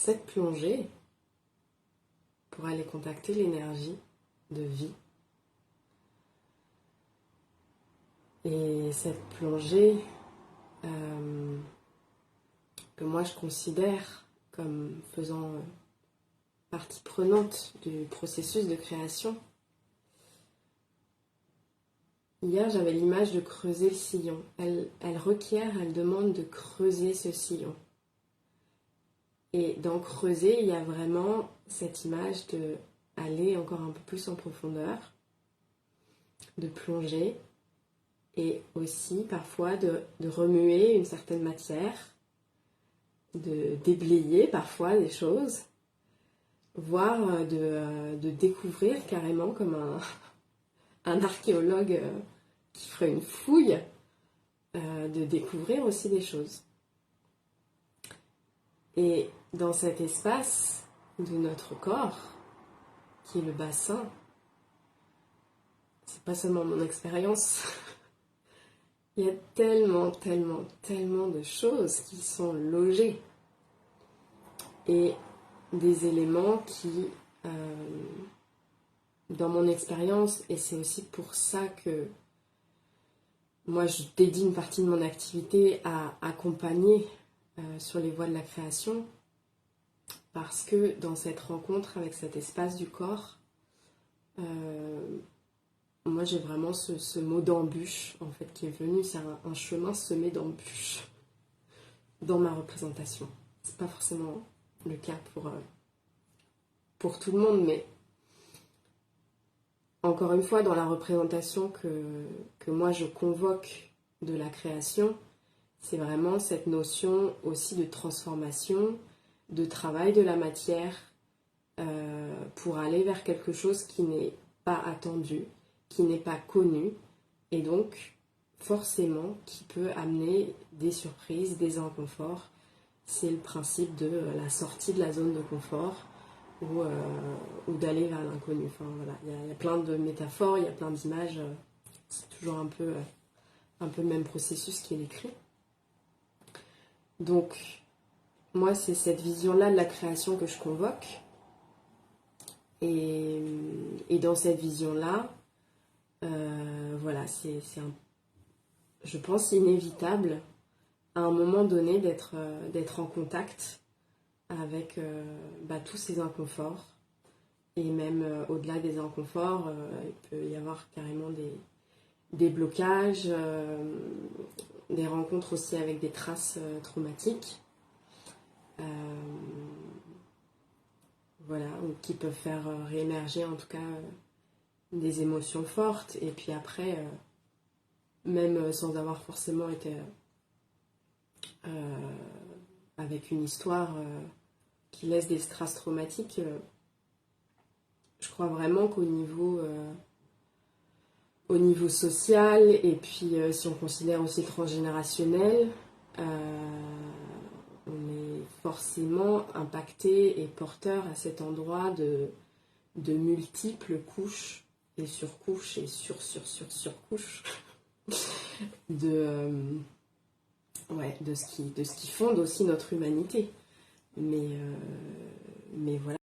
cette plongée pour aller contacter l'énergie de vie. Et cette plongée que moi je considère comme faisant partie prenante du processus de création. Hier, j'avais l'image de creuser le sillon. Elle demande de creuser ce sillon. Et dans creuser, il y a vraiment cette image de aller encore un peu plus en profondeur, de plonger, et aussi parfois de remuer une certaine matière, de déblayer parfois des choses, voire de découvrir carrément comme un archéologue qui ferait une fouille, de découvrir aussi des choses. Et dans cet espace de notre corps, qui est le bassin, c'est pas seulement mon expérience, il y a tellement de choses qui sont logées. Et des éléments qui, dans mon expérience, et c'est aussi pour ça que moi je dédie une partie de mon activité à accompagner sur les voies de la création, parce que dans cette rencontre avec cet espace du corps, moi j'ai vraiment ce mot d'embûche en fait qui est venu, c'est un chemin semé d'embûches dans ma représentation. C'est pas forcément le cas pour tout le monde, mais encore une fois, dans la représentation que moi je convoque de la création, c'est vraiment cette notion aussi de transformation, de travail de la matière pour aller vers quelque chose qui n'est pas attendu, qui n'est pas connu, et donc forcément qui peut amener des surprises, des inconforts. C'est le principe de la sortie de la zone de confort ou d'aller vers l'inconnu. Enfin, voilà. Il y a plein de métaphores, il y a plein d'images. C'est toujours un peu le même processus qui est décrit. Donc, moi, c'est cette vision-là de la création que je convoque. Et dans cette vision-là, voilà, je pense, inévitable à un moment donné d'être en contact avec tous ces inconforts. Et même au-delà des inconforts, il peut y avoir carrément des blocages, des rencontres aussi avec des traces traumatiques. Voilà, qui peuvent faire réémerger en tout cas des émotions fortes. Et puis après, même sans avoir forcément été avec une histoire qui laisse des traces traumatiques, je crois vraiment qu'au niveau social, et puis si on considère aussi transgénérationnel, on est forcément impacté et porteur à cet endroit de multiples couches et surcouches et surcouches de ce qui fonde aussi notre humanité. Mais voilà.